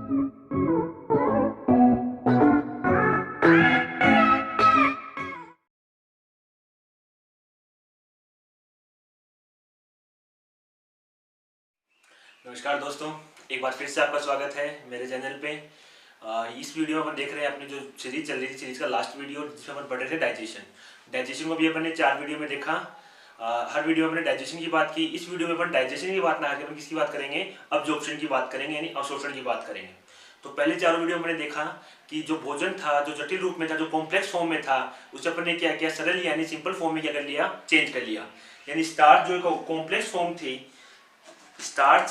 नमस्कार दोस्तों, एक बार फिर से आपका स्वागत है मेरे चैनल पे। इस वीडियो में अपन देख रहे हैं अपनी जो सीरीज चल रही थी, सीरीज का लास्ट वीडियो जिसमें अपन पढ़ रहे थे डाइजेशन को भी अपन ने 4 वीडियो में देखा। हर वीडियो में हमने डाइजेशन की बात की। इस वीडियो में अपन डाइजेशन की बात ना करके अपन किसकी बात करेंगे, अब्जॉर्प्शन की बात करेंगे, यानी अवशोषण की बात करेंगे। तो पहले 4 वीडियो मैंने देखा कि जो भोजन था, जो जटिल रूप में था, जो कॉम्प्लेक्स फॉर्म में था, उसे अपन ने क्या किया, सरल यानी सिंपल फॉर्म में क्या कर लिया, चेंज कर लिया। यानी स्टार्च जो कॉम्प्लेक्स फॉर्म थी, स्टार्च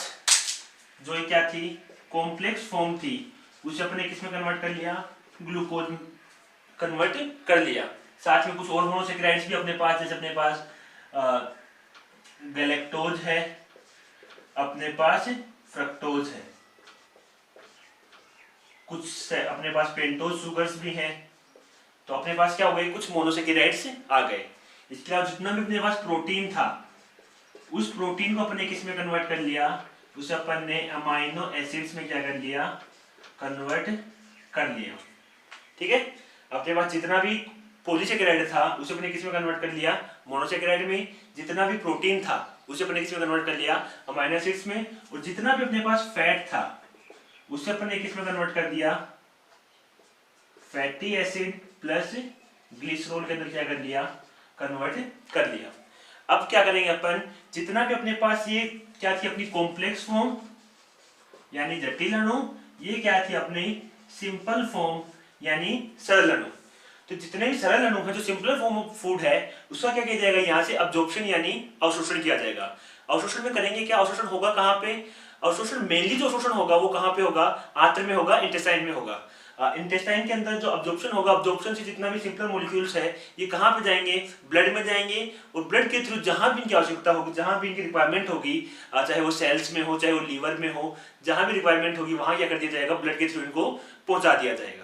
जो क्या थी, कॉम्प्लेक्स फॉर्म थी, उसे अपने किसमें कन्वर्ट कर लिया, ग्लूकोज में कन्वर्ट कर लिया। साथ में कुछ और मोनोसेक्राइड्स भी अपने पास, जैसे अपने पास गैलेक्टोज है, अपने पास फ्रक्टोज है, कुछ अपने पास पेंटोज शुगर्स भी हैं। तो अपने पास क्या हो गए, कुछ मोनोसेक्राइड्स आ गए। इसके अलावा जितना भी अपने पास प्रोटीन था, उस प्रोटीन को अपने किस में कन्वर्ट कर लिया, उसे अपन ने अमाइनो एसिड्स में क्या कर लिया, कन्वर्ट कर लिया। ठीक है, अपने पास जितना भी पॉलीसेकेराइड था उसे अपने किस में कन्वर्ट कर लिया, मोनोसेकेराइड में। जितना भी प्रोटीन था उसे अपने किस में कन्वर्ट कर लिया, अमाइनो एसिड्स में। और जितना भी अपने पास फैट था उसे अपने किस में कन्वर्ट कर दिया, फैटी एसिड प्लस ग्लिसरॉल के अंदर क्या कर लिया, कन्वर्ट कर लिया। अब क्या करेंगे अपन, जितना भी अपने पास ये क्या थी, अपनी कॉम्प्लेक्स फॉर्म यानी जटिल अणु, ये क्या थी, अपनी सिंपल फॉर्म यानी सरल अणु। तो जितने भी सरल अणु है, जो सिंपल फॉर्म ऑफ फूड है, उसका क्या किया जाएगा, यहाँ से अब्जॉर्प्शन यानी अवशोषण किया जाएगा। अवशोषण में करेंगे क्या, अवशोषण होगा कहाँ पे, अवशोषण मेनली जो अवशोषण होगा वो कहाँ पे होगा, आंत्र में होगा, इंटेस्टाइन में होगा। इंटेस्टाइन के अंदर जो अब्जॉर्प्शन होगा, अब्जॉर्प्शन से जितना भी सिंपल मॉलिक्यूल्स है ये कहाँ पे जाएंगे, ब्लड में जाएंगे। और ब्लड के थ्रू जहां भी इनकी आवश्यकता होगी, जहां भी इनकी रिक्वायरमेंट होगी, चाहे वो सेल्स में हो, चाहे वो लीवर में हो, जहां भी रिक्वायरमेंट होगी वहां क्या कर दिया जाएगा, ब्लड के थ्रू इनको पहुंचा दिया जाएगा।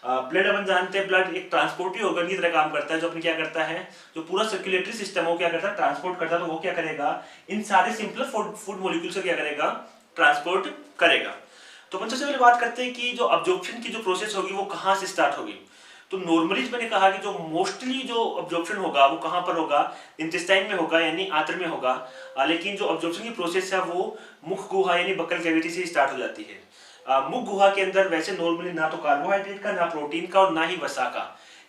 ब्लड अपन जानते हैं, ब्लड एक ट्रांसपोर्टिव ऑर्गन की तरह काम करता है, जो अपने क्या करता है, जो पूरा सर्कुलेटरी सिस्टम हो क्या करता है, ट्रांसपोर्ट करता है। तो वो क्या करेगा, इन सारे सिंपल फूड मॉलिक्यूल्स को क्या करेगा, ट्रांसपोर्ट करेगा। तो अपन सबसे पहले बात करते हैं कि जो अब्जॉर्प्शन की जो प्रोसेस होगी वो कहाँ से स्टार्ट होगी। तो नॉर्मली मैंने कहा कि जो मोस्टली जो अब्जॉर्प्शन होगा वो कहाँ पर होगा, इंटेस्टाइन में होगा, यानी आंत्र में होगा। लेकिन जो अब्जॉर्प्शन की प्रोसेस है वो मुख गुहा यानी बक्कल कैविटी से स्टार्ट हो जाती है। मुख गुहा के अंदर वैसे नॉर्मली ना तो कार्बोहाइड्रेट का, ना प्रोटीन का और ना ही वसा का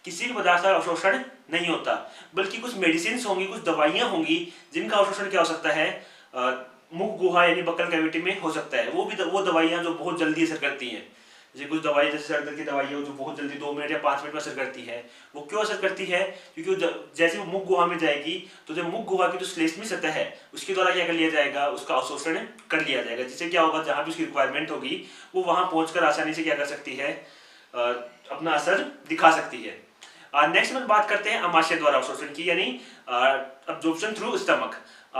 किसी भी पदार्थ का अवशोषण नहीं होता, बल्कि कुछ मेडिसिन होंगी, कुछ दवाइयां होंगी जिनका अवशोषण क्या हो सकता है, मुख गुहा यानी बक्कल कैविटी में हो सकता है। वो दवाइयां जो बहुत जल्दी असर करती हैं, जैसे कुछ दवाई, जैसे सर दर्द की दवाई है जो बहुत जल्दी 2 मिनट या 5 मिनट में असर करती है। वो क्यों असर करती है, क्योंकि जैसे वो मुख गुहा में जाएगी तो जो मुख गुहा की जो श्लेष्मी सतह है उसके द्वारा क्या कर लिया जाएगा, उसका अवशोषण कर लिया जाएगा, जिससे क्या होगा, जहां भी उसकी रिक्वायरमेंट होगी वो वहां पहुंचकर आसानी से क्या कर सकती है, अपना असर दिखा सकती है। नेक्स्ट में बात करते हैं अमाशय द्वारा अवशोषण की, यानी अब्जॉर्प्शन थ्रू स्टमक।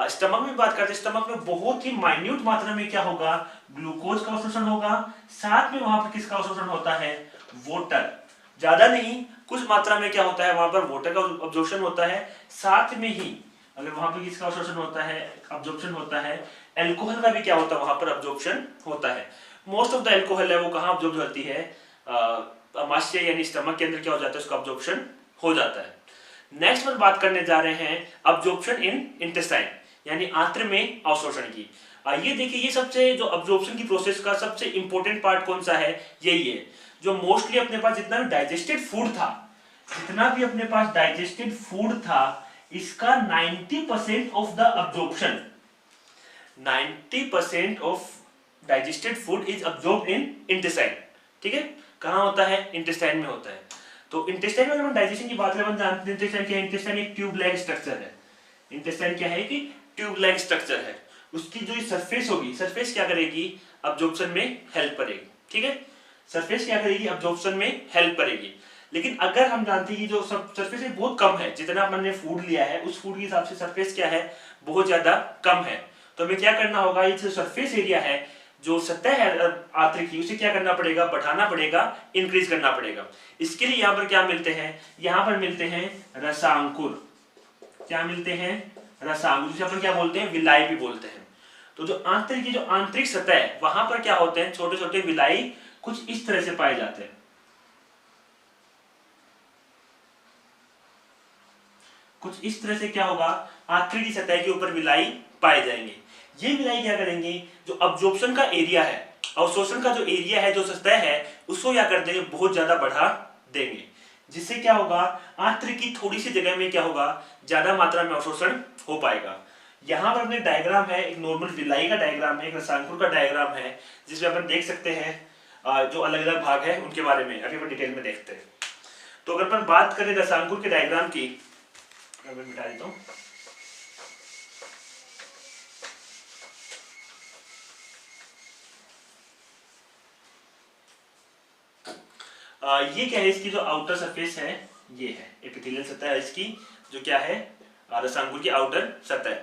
स्टमक में बात करते हैं, स्टमक में बहुत ही माइन्यूट मात्रा में क्या होगा, ग्लूकोज का अवशोषण होगा। साथ में वहां पर किसका अवशोषण होता है, वाटर। ज्यादा नहीं, कुछ मात्रा में क्या होता है, वहां पर वाटर का अब्जॉर्प्शन होता है। साथ में ही अगर वहां पर किसका अवशोषण होता है, अब्जॉर्प्शन होता है, एल्कोहल का भी क्या होता है, वहां पर अब्जॉर्प्शन होता है। मोस्ट ऑफ द एल्कोहल है वो कहां अब्जॉर्ब होती है, अमाशय यानी स्टमक के अंदर क्या हो जाता है, उसका अब्जॉर्प्शन हो जाता है। नेक्स्ट में बात करने जा रहे हैं अब्जॉर्प्शन इन इंटेस्टाइन यानी आंत्र में अवशोषण की। ये देखिए, ये सबसे जो अब्जॉर्प्शन की प्रोसेस का सबसे इंपॉर्टेंट पार्ट कौन सा है, यही है। जो मोस्टली अपने पास जितना भी डाइजेस्टेड फूड था, जितना भी अपने पास डाइजेस्टेड फूड था, इसका 90% of the absorption, 90% of digested food is absorbed in intestine. ठीक है, कहां होता है, इंटेस्टाइन में होता है। तो इंटेस्टाइन में जब हम डाइजेशन की बात करें, हम जानते हैं इंटेस्टाइन क्या है, इंटेस्टाइन एक ट्यूब लाइक स्ट्रक्चर है। इंटेस्टाइन क्या है कि ट्यूब लाइक स्ट्रक्चर है। उसकी जो सरफेस होगी, सरफेस क्या करेगी, अब्जॉर्प्शन में हेल्प करेगी। ठीक है, सरफेस क्या करेगी, अब्जॉर्प्शन में हेल्प करेगी। लेकिन अगर हम जानते हैं कि जो सरफेस है बहुत कम है, जितना अपन ने फूड लिया है उस फूड के हिसाब से सरफेस क्या है, बहुत ज्यादा कम है। तो हमें क्या करना होगा, ये जो सरफेस एरिया है, जो सतह है आंत्र की, उसे क्या करना पड़ेगा, बढ़ाना पड़ेगा, इंक्रीज करना पड़ेगा। इसके लिए यहाँ पर क्या मिलते हैं, यहाँ पर मिलते हैं रसांकुर। क्या मिलते हैं, रसांकुर, जिसे अपन क्या बोलते हैं, विलाई भी बोलते हैं। तो जो आंतरिक सतह है वहां पर क्या होते हैं, छोटे छोटे विलाई कुछ इस तरह से पाए जाते हैं। कुछ इस तरह से क्या होगा, आंतरिक सतह के ऊपर विलाई पाए जाएंगे। ये विलाई क्या करेंगे, जो अब्जॉर्प्शन का एरिया है, अवशोषण का जो एरिया है, जो सतह है, उसको क्या कर देंगे, बहुत ज्यादा बढ़ा देंगे। जिससे क्या होगा, आंतरिक की थोड़ी सी जगह में क्या होगा, ज्यादा मात्रा में अवशोषण हो पाएगा। यहाँ पर अपने डायग्राम है, एक नॉर्मल विलाई का डायग्राम है, एक रसांकुर का डायग्राम है, जिसमें अपन देख सकते हैं जो अलग अलग भाग है उनके बारे में अभी अपन डिटेल में देखते हैं। तो अगर अपन बात करें रसांकुर के डायग्राम की, मैं मिटा देता हूँ। ये क्या है, इसकी जो आउटर सरफेस है ये है, एपिथेलियल सतह है इसकी, जो क्या है, रसांकुर की आउटर सतह।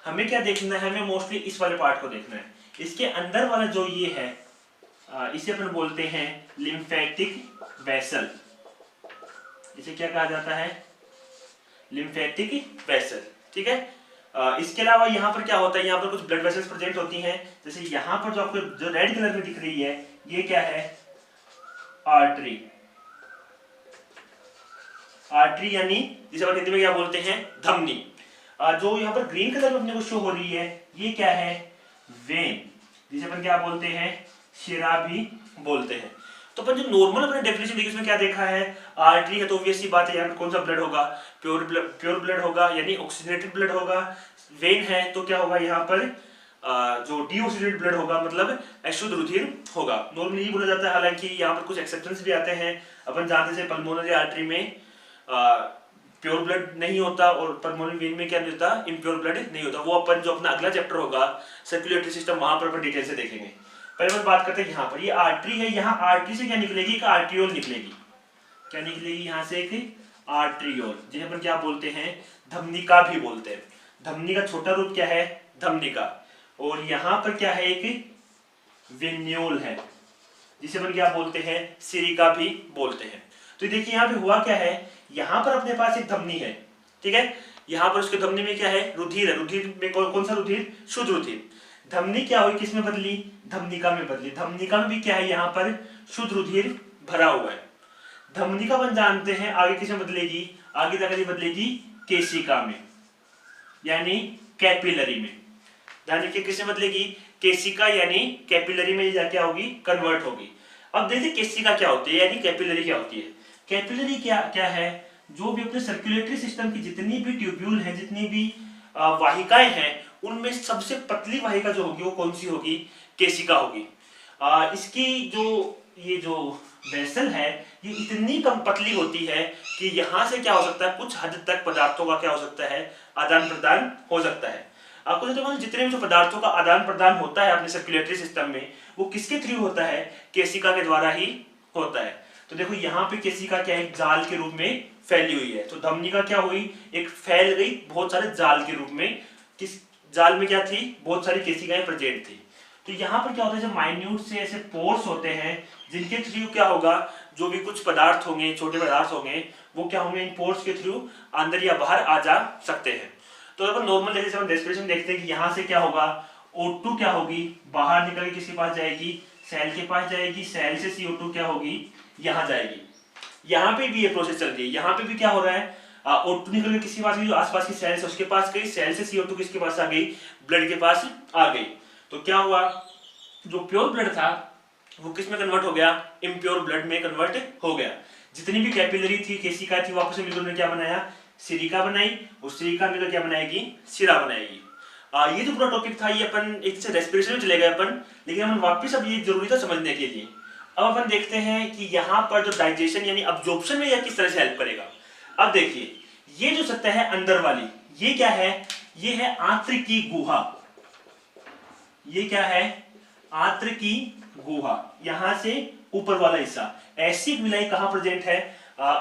हमें क्या देखना है, हमें मोस्टली इस वाले पार्ट को देखना है। इसके अंदर वाला जो ये है, इसे अपन बोलते हैं लिम्फेटिक वेसल। इसे क्या कहा जाता है, लिम्फेटिक वेसल, ठीक है। इसके अलावा यहाँ पर क्या होता है, यहाँ पर कुछ ब्लड वेसल्स प्रेजेंट होती हैं। जैसे यहाँ पर जो आपको जो रेड कलर में दिख रही है, ये क्या है, आर्टरी। आर्टरी यानी जिसे अपन हिंदी में क्या बोलते हैं, धमनी। जो यहाँ पर ग्रीन कलर में अपने को शो हो रही है, ये क्या है, वेन, जिसे अपन क्या बोलते हैं, शिरा भी बोलते हैं। तो अपन जो नॉर्मल अपने डेफिनेशन देखिए, उसमें क्या देखा है, आर्टरी है तो ऑब्वियस सी बात है, यहाँ पर कौन सा ब्लड होगा, प्योर ब्लड होगा, यानी ऑक्सीजनेटेड ब्लड होगा। वेन है तो क्या होगा, यहाँ पर जो डीऑक्सीजनेटेड ब्लड होगा, मतलब अशुद्ध रुधिर होगा। नॉर्मली ये बोला जाता है, हालांकि यहाँ पर कुछ एक्सेप्शंस भी आते हैं। अपन जानते हैं पल्मोनरी आर्टरी में प्योर ब्लड नहीं होता, और पल्मोनरी वेन में क्या नहीं होता, इम्प्योर ब्लड नहीं होता। वो अपन जो अपना अगला चैप्टर होगा सर्कुलेटरी सिस्टम, वहां पर अपन डिटेल से देखेंगे। पहले हम बात करते हैं यहाँ पर, ये आर्टरी है, यहाँ आर्टरी से क्या निकलेगी, एक आर्ट्रियोल निकलेगी। क्या निकलेगी, यहाँ से एक आर्ट्रियोल, जिन्हें अपन क्या बोलते हैं, धमनिका भी बोलते हैं। धमनी का छोटा रूप क्या है, धमनिका। और यहाँ पर क्या है, एक वेन्यूल है, जिसे अपन क्या बोलते हैं, सिरिका भी बोलते हैं। तो देखिए यहाँ पे हुआ क्या है, यहाँ पर अपने पास एक धमनी है, ठीक है। यहाँ पर उसके धमनी में क्या है, रुधिर है। रुधिर में कौन सा रुधिर, शुद्ध रुधिर। धमनी क्या हुई, किस में बदली, धमनिका में बदली। धमनिका में भी क्या है, यहाँ पर शुद्ध रुधिर भरा हुआ है। धमनिका अपन जानते हैं आगे किस में बदलेगी, आगे जाकर बदलेगी केशिका में, यानी कैपिलरी में। ध्यान रखिए, किससे बदलेगी, केशिका यानी कैपिलरी में क्या होगी, कन्वर्ट होगी। अब देखिए केशिका क्या होती है, यानी कैपिलरी क्या होती है। कैपिलरी क्या है, जो भी अपने सर्कुलेटरी सिस्टम की जितनी भी ट्यूब्यूल है, जितनी भी वाहिकाएं हैं, उनमें सबसे पतली वाहिका जो होगी वो कौन सी होगी, केशिका होगी। इसकी ये जो वेसल है, ये इतनी कम पतली होती है कि यहाँ से क्या हो सकता है, कुछ हद तक पदार्थों का क्या हो सकता है, आदान प्रदान हो सकता है। आपको तो जितने भी जो पदार्थों का आदान प्रदान होता है अपने सर्कुलेटरी सिस्टम में, वो किसके थ्रू होता है, केशिका के द्वारा ही होता है। तो देखो यहाँ पे केशिका क्या है, जाल के रूप में फैली हुई है। तो धमनिका क्या हुई, एक फैल गई बहुत सारे जाल के रूप में। किस जाल में क्या थी, बहुत सारी केशिकाएं प्रेजेंट थी। तो यहाँ पर क्या होता है, जब माइन्यूट से ऐसे पोर्स होते हैं, जिनके थ्रू क्या होगा, जो भी कुछ पदार्थ होंगे, छोटे पदार्थ होंगे, वो क्या होंगे, इन पोर्स के थ्रू अंदर या बाहर आ जा सकते हैं। तो अगर नॉर्मल जैसे हम रेस्पिरेशन देखते हैं कि यहाँ से क्या होगा, O2 क्या होगी, बाहर निकल के किसके पास जाएगी, सेल के पास जाएगी। सेल से CO2 क्या होगी, यहाँ जाएगी। यहाँ पे भी ये प्रोसेस चल रही है। यहाँ पे भी क्या हो रहा है, O2 निकल के किसके पास गई, जो आसपास की सेल्स है उसके पास गई। सेल से CO2 किसके पास आ गई, ब्लड के पास आ गई। तो क्या हुआ, जो प्योर ब्लड था वो किस में कन्वर्ट हो गया, इम्प्योर ब्लड में कन्वर्ट हो गया। जितनी भी कैपिलरी थी, केशिका थी, वापस मिलकर उन्होंने क्या बनाया, सिरिका बनाई। उस सिरिका मिलकर क्या बनाएगी, शिरा बनाएगी। ये जो पूरा टॉपिक था, ये अपन एक से रेस्पिरेशन में चले गए अपन, लेकिन अपन वापस अब ये जरूरी था समझने के लिए। अब अपन देखते हैं कि यहाँ पर जो डाइजेशन यानी अब्जॉर्प्शन में यह किस तरह से हेल्प करेगा। अब देखिए, ये जो सतह है अंदर वाली, ये क्या है, ये है आंतरिकी गुहा। ये क्या है, आंतरिकी गुहा। यहां से ऊपर वाला हिस्सा, ऐसी विलाई कहां प्रेजेंट है,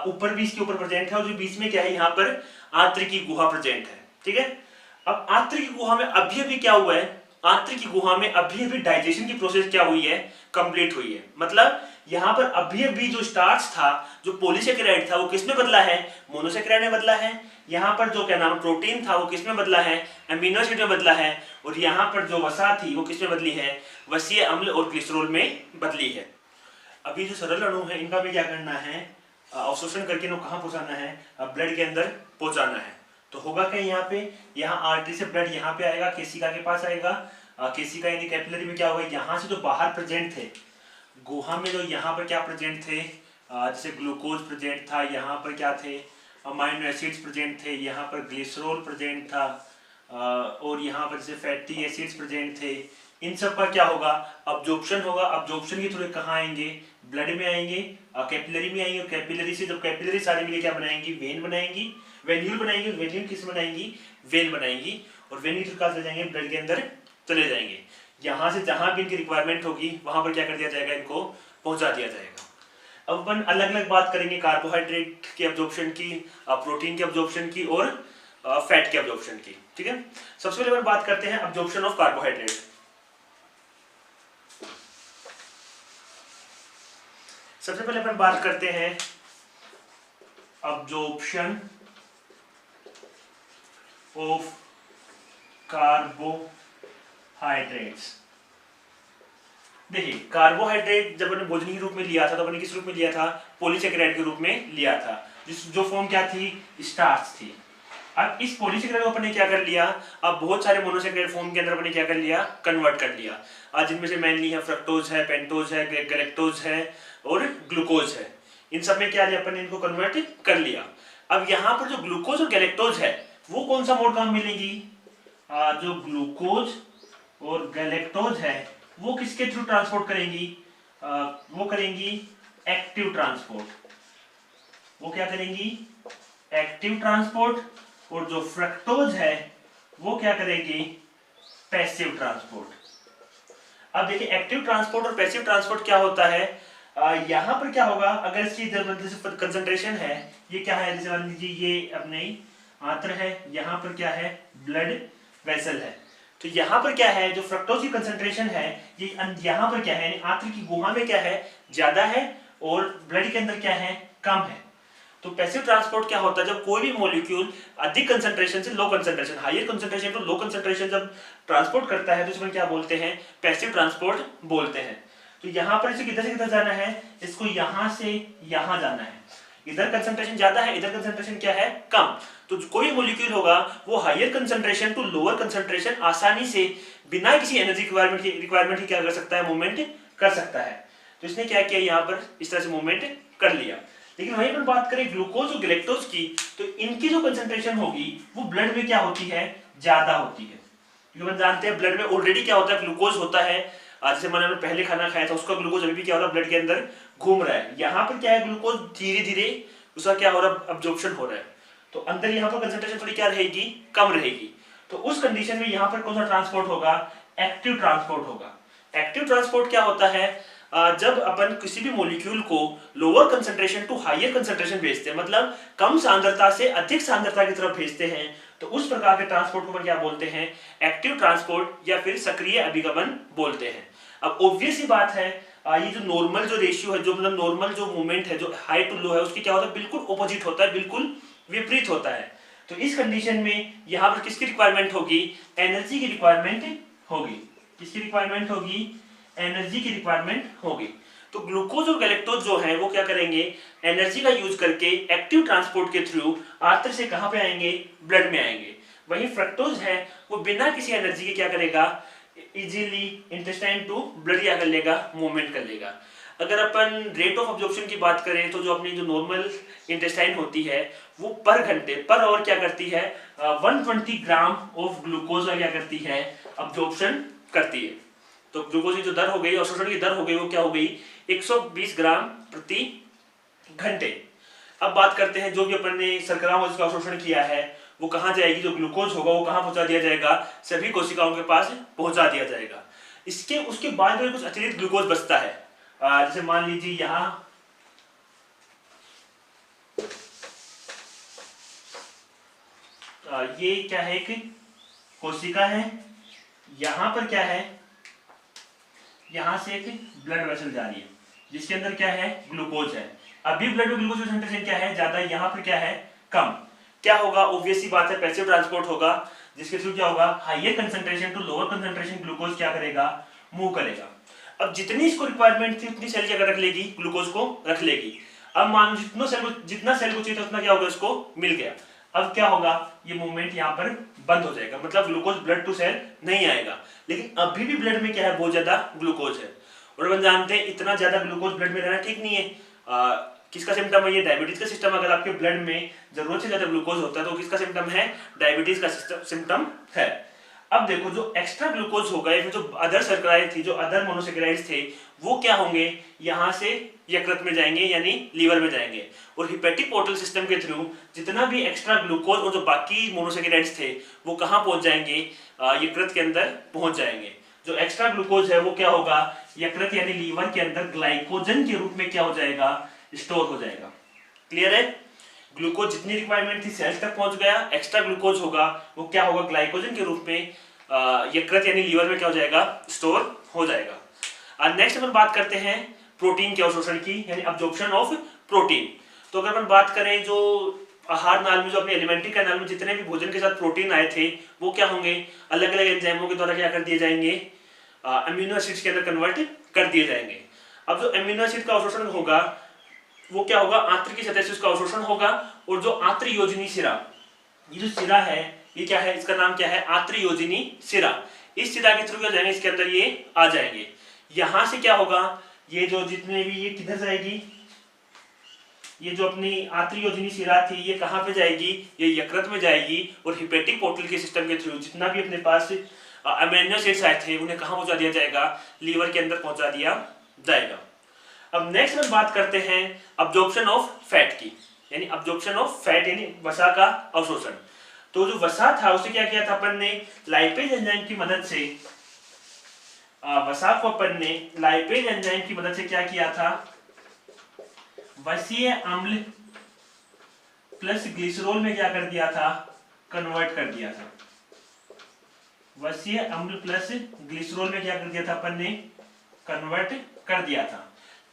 ऊपर भी इसके ऊपर प्रेजेंट है, और जो बीच में क्या है, यहाँ पर आंतरिकी गुहा प्रेजेंट है, ठीक है। अब आंतरिकी गुहा में अभी क्या हुआ है, आंतरिक गुहा में अभी अभी डाइजेशन की प्रोसेस क्या हुई है, कंप्लीट हुई है। मतलब यहाँ पर अभी अभी जो स्टार्च था, जो पॉलीसेकेराइड था, वो किस में बदला है, मोनोसेकेराइड में बदला है। यहाँ पर जो क्या नाम प्रोटीन था वो किस में बदला है, अमीनो एसिड में बदला है। और यहाँ पर जो वसा थी वो किस में बदली है, वसीय अम्ल और ग्लिसरॉल में बदली है। अभी जो सरल अणु है इनका भी क्या करना है, अवशोषण करके इनको कहाँ पहुंचाना है, ब्लड के अंदर पहुंचाना है। तो होगा क्या यहाँ पे, यहाँ आर्टरी से ब्लड यहाँ पे आएगा, केशिका के पास आएगा। केशिका यानी कैपिलरी में क्या होगा, यहाँ से जो बाहर प्रेजेंट थे गुहा में, जो यहाँ पर क्या प्रेजेंट थे, जैसे ग्लूकोज प्रेजेंट था, यहाँ पर क्या थे, अमाइनो एसिड्स प्रेजेंट थे, यहाँ पर ग्लिसरॉल प्रेजेंट था, और यहाँ पर जैसे फैटी एसिड्स प्रेजेंट थे। इन सब का क्या होगा, अब्जॉर्प्शन होगा। अब्जॉर्प्शन के थ्रू कहाँ आएंगे, ब्लड में आएंगे, कैपिलरी में आएंगे। कैपिलरी से जब कैपिलरी सारी मिले क्या बनाएंगी, वेन बनाएंगी, वेन्यूल बनाएंगी। वेन्यूल किस बनाएंगी, वेन बनाएंगी। और वेन के थ्रू कहाँ चले जाएंगे, ब्लड के अंदर चले जाएंगे। यहाँ से जहाँ भी इनकी रिक्वायरमेंट होगी वहां पर क्या कर दिया जाएगा, इनको पहुंचा दिया जाएगा। अब अपन अलग अलग बात करेंगे कार्बोहाइड्रेट की अब्जॉर्प्शन की, प्रोटीन की अब्जॉर्प्शन की और फैट के अब्जॉर्प्शन की। ठीक है, सबसे पहले अपन बात करते हैं अब्जॉर्प्शन ऑफ कार्बोहाइड्रेट। सबसे पहले अपन बात करते हैं अब्जॉर्प्शन ऑफ कार्बोहाइड्रेट्स। देखिए कार्बोहाइड्रेट जब अपने भोजन के रूप में लिया था तो अपने किस रूप में लिया था, पॉलीसेकेराइड के रूप में लिया था, जो फॉर्म क्या थी, स्टार्च थी। अब इस पॉलीसेकेराइड को अपने क्या कर लिया, अब बहुत सारे मोनोसेकेराइड फॉर्म के अंदर अपने क्या कर लिया, कन्वर्ट कर लिया। आज जिनमें से मेनली है फ्रक्टोज है, पेंटोज है, गैलेक्टोज है और ग्लूकोज है। इन सब में क्या अपन इनको कन्वर्ट कर लिया। अब यहाँ पर जो ग्लूकोज और गैलेक्टोज है वो कौन सा मोड कहाँ मिलेगी, जो ग्लूकोज और गैलेक्टोज है वो किसके थ्रू ट्रांसपोर्ट करेंगी, वो करेंगी एक्टिव ट्रांसपोर्ट। वो क्या करेंगी, एक्टिव ट्रांसपोर्ट। और जो फ्रक्टोज है वो क्या करेगी, पैसिव ट्रांसपोर्ट। अब देखिए एक्टिव ट्रांसपोर्ट और पैसिव ट्रांसपोर्ट क्या होता है, यहाँ पर क्या होगा, अगर इसकी कंसंट्रेशन है, ये क्या है, जैसे मान लीजिए ये अपने आंत्र है, यहाँ पर क्या है, ब्लड वेसल है। तो यहाँ पर क्या है, जो फ्रक्टोज की कंसंट्रेशन है ये यहाँ पर क्या है, आंत्र की गुहा में क्या है, ज्यादा है और ब्लड के अंदर क्या है, कम है। तो पैसिव ट्रांसपोर्ट क्या होता है, जब कोई भी मॉलिक्यूल अधिक कंसंट्रेशन से low concentration, higher concentration to low concentration जब ट्रांसपोर्ट करता है तो इसमें क्या बोलते हैं, पैसिव ट्रांसपोर्ट बोलते हैं। तो यहाँ पर इसे किधर से किधर जाना है, इसको यहाँ से यहाँ जाना है। इधर कंसंट्रेशन ज्यादा है, इधर कंसंट्रेशन क्या है, कम। तो कोई मॉलिक्यूल होगा वो higher concentration to lower concentration आसानी से बिना किसी एनर्जी रिक्वायरमेंट की क्या कर सकता है, मूवमेंट कर सकता है। तो इसने क्या किया, यहाँ पर इस तरह से मूवमेंट कर लिया। लेकिन वहीं पर बात करें ग्लूकोज और गैलेक्टोज की, तो इनकी जो कंसंट्रेशन होगी वो ब्लड में क्या होती है, ज्यादा होती है। क्योंकि हम जानते हैं ब्लड में ऑलरेडी क्या होता है, ग्लूकोज होता है। जैसे मैंने पहले खाना खाया था उसका ग्लूकोज अभी भी क्या हो रहा है, ब्लड के अंदर घूम रहा है। यहाँ पर क्या है, ग्लूकोज धीरे धीरे उसका क्या हो रहा है, अब्जॉर्प्शन हो रहा है। तो अंदर यहाँ पर कंसंट्रेशन थोड़ी क्या रहेगी, कम रहेगी। तो उस कंडीशन में यहाँ पर कौन सा ट्रांसपोर्ट होगा, एक्टिव ट्रांसपोर्ट होगा। एक्टिव ट्रांसपोर्ट क्या होता है, जब अपन किसी भी मॉलिक्यूल को lower concentration to higher concentration भेजते हैं, मतलब कम सांद्रता से अधिक सांद्रता की तरफ भेजते हैं, तो उस प्रकार के ट्रांसपोर्ट को क्या बोलते हैं, एक्टिव ट्रांसपोर्ट या फिर सक्रिय अभिगमन बोलते हैं। अब ऑब्वियस ही बात है, ये जो नॉर्मल जो रेशियो है, जो मतलब नॉर्मल जो मूवमेंट है, जो हाई टू लो है, उसकी क्या होता है, बिल्कुल ऑपोजिट होता है, बिल्कुल विपरीत होता है। तो इस कंडीशन में यहाँ पर किसकी रिक्वायरमेंट होगी, एनर्जी की रिक्वायरमेंट होगी। किसकी रिक्वायरमेंट होगी, एनर्जी की रिक्वायरमेंट होगी। तो ग्लूकोज और गैलेक्टोज जो है वो क्या करेंगे, एनर्जी का यूज करके एक्टिव ट्रांसपोर्ट के थ्रू आंत्र से कहां पे आएंगे, ब्लड में आएंगे। वहीं फ्रक्टोज है वो बिना किसी एनर्जी के क्या करेगा, इजीली इंटेस्टाइन टू ब्लड क्या कर लेगा, मूवमेंट कर लेगा। अगर अपन रेट ऑफ अब्जॉर्प्शन की बात करें तो जो अपनी जो नॉर्मल इंटेस्टाइन होती है वो पर घंटे पर आवर क्या करती है, 120 ग्राम ऑफ ग्लूकोज क्या करती है, अब्जॉर्प्शन करती है। तो ग्लूकोज की जो दर हो गई, अवशोषण की दर हो गई, वो क्या हो गई, 120 ग्राम प्रति घंटे। अब बात करते हैं जो भी अपन ने शर्करा में उसका अवशोषण किया है वो कहाँ जाएगी, जो ग्लूकोज होगा वो कहाँ पहुंचा दिया जाएगा, सभी कोशिकाओं के पास पहुंचा दिया जाएगा। इसके उसके बाद में कुछ अतिरिक्त ग्लूकोज बचता है, जैसे मान लीजिए यहाँ ये क्या है कि कोशिका है, यहां पर क्या है, यहां से एक ब्लड वेसल जा रही है जिसके अंदर क्या है, ग्लूकोज है। अभी ब्लड में ग्लूकोज कंसंट्रेशन क्या है, ज्यादा, यहां पर क्या है, कम। क्या होगा, ऑब्वियस सी बात है, पैसिव ट्रांसपोर्ट होगा जिसके थ्रू क्या होगा, higher concentration to lower concentration glucose क्या करेगा, मूव करेगा। अब जितनी इसको रिक्वायरमेंट थी उतनी सेल क्या रख लेगी, ग्लूकोज को रख लेगी। अब मान लो जितना सेल को चाहिए था उतना क्या होगा, इसको मिल गया। अब क्या होगा, ये मूवमेंट यहाँ पर बंद हो जाएगा, मतलब ग्लूकोज ब्लड टू सेल नहीं आएगा। लेकिन अभी भी ब्लड में क्या है, बहुत ज्यादा ग्लूकोज है। और अपन जानते हैं इतना ज्यादा ग्लूकोज ब्लड में रहना ठीक नहीं है। किसका सिम्टम है ये, डायबिटीज का सिस्टम। अगर आपके ब्लड में जरूरत से ज्यादा ग्लूकोज होता है तो किसका सिम्टम है, डायबिटीज का सिम्टम है। अब देखो जो एक्स्ट्रा ग्लूकोज होगा, जो अदर शर्कराएं थी, जो अदर मोनोसेकेराइड्स थे, वो क्या होंगे, यहाँ से यकृत में जाएंगे यानी लीवर में जाएंगे। और हिपेटिक पोर्टल सिस्टम के थ्रू जितना भी एक्स्ट्रा ग्लूकोज और जो बाकी मोनोसेकेराइड्स थे वो कहाँ पहुंच जाएंगे, यकृत के अंदर पहुंच जाएंगे। जो एक्स्ट्रा ग्लूकोज है वो क्या होगा, यकृत यानी लीवर के अंदर ग्लाइकोजन के रूप में क्या हो जाएगा, स्टोर हो जाएगा। क्लियर है, ग्लूकोज जितनी रिक्वायरमेंट थी सेल्स तक पहुंच गया, एक्स्ट्रा ग्लूकोज होगा वो क्या होगा, ग्लाइकोजन के रूप में यकृत यानी लीवर में क्या हो जाएगा, स्टोर हो जाएगा। नेक्स्ट अपन बात करते हैं प्रोटीन के अवशोषण की, यानी अब्जॉर्प्शन ऑफ प्रोटीन। तो अगर अपन बात करें जो आहार नाल में, जो अपने एलिमेंट्री कैनाल में जितने भी भोजन के साथ प्रोटीन आए थे वो क्या होंगे, अलग अलग एंजाइमों के द्वारा क्या कर दिए जाएंगे, अमीनो एसिड्स के अंदर कन्वर्ट कर दिए जाएंगे। अब जो अमीनो एसिड का अवशोषण होगा वो क्या होगा, आंत्र की सतह से उसका अवशोषण होगा। और जो आंत्र योजनी सिरा, ये जो सिरा है ये क्या है, इसका नाम क्या है, आंत्र योजनी सिरा। इस सिरा के थ्रू क्या जाएंगे, इसके अंदर ये आ जाएंगे। यहां से क्या होगा, ये जो जितने भी, ये किधर जाएगी, ये जो अपनी आंत्र योजनी सिरा थी ये कहां पे जाएगी, ये यकृत में जाएगी। और हिपेटिक पोर्टल के सिस्टम के थ्रू जितना भी अपने पास अमीनो एसिड्स आए थे उन्हें कहां पहुंचा दिया जाएगा, लीवर के अंदर पहुंचा दिया जाएगा। अब नेक्स्ट हम बात करते हैं अब्जॉर्प्शन ऑफ फैट की, यानी अब्जॉर्प्शन ऑफ फैट यानी वसा का अवशोषण। तो जो वसा था उसे क्या किया था अपन ने, लाइपेज एंजाइम की मदद से, वसा को अपन ने लाइपेज एंजाइम की मदद से क्या किया था, वसीय अम्ल प्लस ग्लिसरॉल में क्या कर दिया था, कन्वर्ट कर दिया था। वसीय अम्ल प्लस ग्लिसरॉल में क्या कर दिया था अपन ने, कन्वर्ट कर दिया था।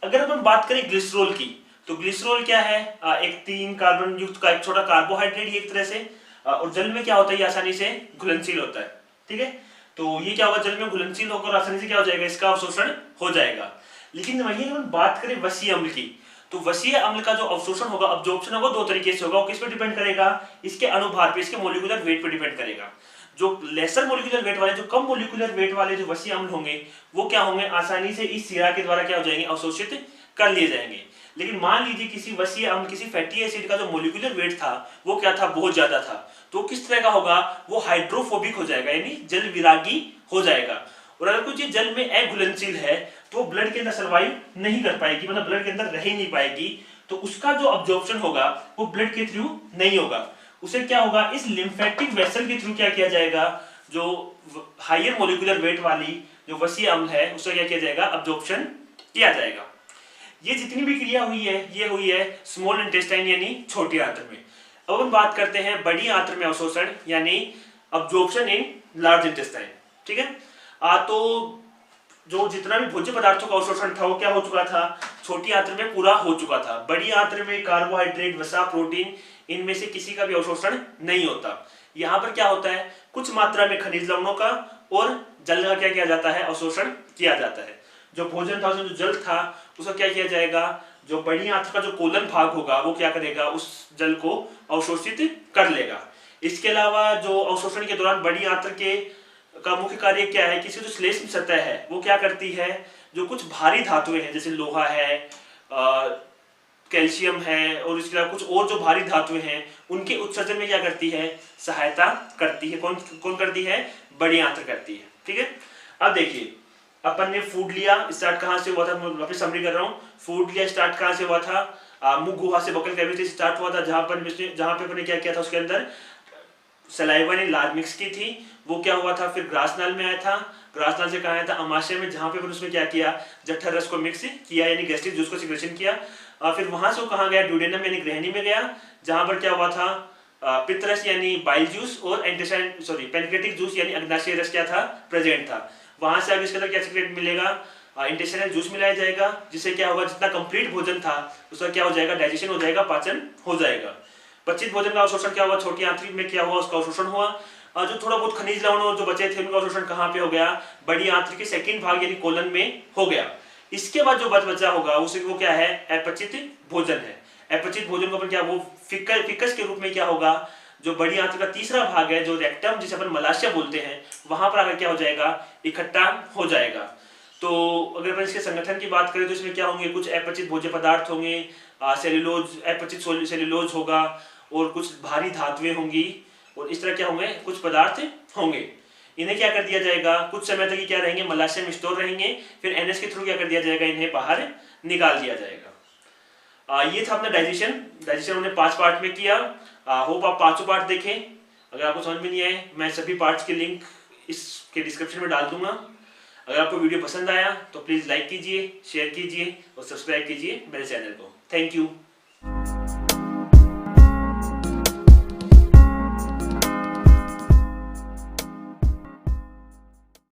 अगर अपन बात करें ग्लिसरॉल की, तो ग्लिसरॉल क्या है, एक 3 कार्बन युक्त का एक छोटा कार्बोहाइड्रेट ही एक तरह से, और जल में क्या होता है, ये आसानी से घुलनशील होता है। ठीक है, तो ये क्या होगा, जल में घुलनशील होकर आसानी से क्या हो जाएगा, इसका अवशोषण हो जाएगा। लेकिन वहीं हम बात करें वसीय अम्ल की, तो वसीय अम्ल का जो अवशोषण होगा, अब्जॉर्प्शन होगा, 2 तरीके से होगा। वो किस पे डिपेंड करेगा, इसके अनुभार पे, इसके मोलिकुलर वेट पे डिपेंड करेगा। जो लेसर मोलिकुलर वेट वाले, जो कम मोलिकुलर वेट वाले जो वसीय अम्ल होंगे वो क्या होंगे, आसानी से इस सिरा के द्वारा क्या हो जाएंगे, अवशोषित कर लिए जाएंगे। लेकिन मान लीजिए किसी वसीय अम्ल, किसी फैटी एसिड का जो मोलिकुलर वेट था वो क्या था, बहुत ज्यादा था, तो किस तरह का होगा, वो हाइड्रोफोबिक हो जाएगा, यानी जल विरागी हो जाएगा। और अगर कोई चीज जल में अघुलनशील है तो ब्लड के अंदर सर्वाइव नहीं कर पाएगी, मतलब ब्लड के अंदर रह ही नहीं पाएगी, तो उसका जो अब्जॉर्प्शन होगा वो ब्लड के थ्रू नहीं होगा। उसे क्या होगा, इस लिम्फेटिक वेसल के थ्रू क्या किया जाएगा, जो हायर मोलिकुलर वेट वाली जो वसीय अम्ल है उसका क्या किया जाएगा, अब्जॉर्प्शन किया जाएगा। ये जितनी भी क्रिया हुई है ये हुई है स्मॉल इंटेस्टाइन यानी छोटी आंत्र में। अब हम बात करते हैं बड़ी आंत्र में अवशोषण यानी अब्जॉर्प्शन इन लार्ज इंटेस्टाइन। ठीक है, तो जो जितना भी भोज्य पदार्थों का अवशोषण था वो क्या हो चुका था, छोटी आंत्र में पूरा हो चुका था। बड़ी आंत्र में कार्बोहाइड्रेट, वसा, प्रोटीन, इनमें से किसी का भी अवशोषण नहीं होता। यहाँ पर क्या होता है, कुछ मात्रा में खनिज लवणों का और जल का क्या किया जाता है, अवशोषण किया जाता है। जो भोजन था उसमें जो जल था उसका क्या किया जाएगा, जो बड़ी आंत्र का जो कोलन भाग होगा वो क्या करेगा, उस जल को अवशोषित कर लेगा। इसके अलावा जो अवशोषण के दौरान बड़ी आंत्र के का मुख्य कार्य क्या है कि इसकी जो श्लेष्म सतह है वो क्या करती है, जो कुछ भारी धातुएं हैं जैसे लोहा है, कैल्शियम है और इसके अलावा कुछ और जो भारी धातुएं हैं उनके उत्सर्जन में क्या करती है, सहायता करती है। कौन कौन करती है, बड़ी आंत्र करती है। ठीक है, अब देखिए अपन ने फूड लिया, स्टार्ट कहाँ से हुआ था, मैं वापस समरी कर रहा हूँ। फूड लिया, स्टार्ट कहाँ से हुआ था, मुख गुहा से बकल कैविटी से स्टार्ट हुआ था, जहाँ पे अपन ने क्या किया था, उसके अंदर सलाइवा ने लार मिक्स की थी, वो क्या हुआ था, फिर ग्रासनाल में आया था, ग्रासनाल से कहाँ आया था, अमाशय में, जहाँ पे अपन उसमें क्या किया, जठर रस को मिक्स किया यानी गैस्ट्रिक जूस को सिक्रेशन किया। फिर वहां से वो कहाँ गया, ड्यूडेनम यानी ग्रहणी में गया, जहाँ पर क्या हुआ था, पित्त रस यानी बाइल जूस और पैनक्रेटिक जूस यानी अग्नाशय रस क्या था, प्रेजेंट था। वहां से आगे इसके अंदर क्या सीक्रेट मिलेगा, इंटेस्टाइनल जूस मिलाया जाएगा, जिससे क्या होगा, जितना कंप्लीट भोजन था उसका क्या हो जाएगा, डाइजेशन हो जाएगा, पाचन हो जाएगा। पचित भोजन का अवशोषण क्या हुआ, छोटी आंतरिक में क्या हुआ, उसका अवशोषण हुआ। और जो थोड़ा बहुत खनिज लवण जो बचे थे उनका अवशोषण कहाँ पे हो गया, बड़ी आंतरिक के सेकंड भाग यानी कोलन में हो गया। इसके बाद जो बचा होगा उसे वो क्या है, अपचित भोजन है। अपचित भोजन को अपन क्या, वो फिकस के रूप में क्या होगा, जो बड़ी आंतरिक का तीसरा भाग है, जो रेक्टम जिसे अपन मलाशय बोलते हैं, वहां पर आकर क्या हो जाएगा, इकट्ठा हो जाएगा। तो अगर अपन इसके संगठन की बात करें तो इसमें क्या होंगे, कुछ अपचित भोज्य पदार्थ होंगे, सेल्यूलोज, अपचित सेल्यूलोज होगा, और कुछ भारी धातुएं होंगी, और इस तरह क्या होंगे, कुछ पदार्थ होंगे। इन्हें क्या कर दिया जाएगा, कुछ समय तक क्या रहेंगे, मलाशय में स्टोर रहेंगे, फिर एनएस के थ्रू क्या कर दिया जाएगा, इन्हें बाहर निकाल दिया जाएगा। ये था अपना डाइजेशन हमने 5 पार्ट में किया। होप आप 5 पार्ट देखें। अगर आपको समझ में नहीं आए, मैं सभी पार्ट्स के लिंक इसके डिस्क्रिप्शन में डाल दूंगा। अगर आपको वीडियो पसंद आया तो प्लीज़ लाइक कीजिए, शेयर कीजिए और सब्सक्राइब कीजिए मेरे चैनल को। Thank you.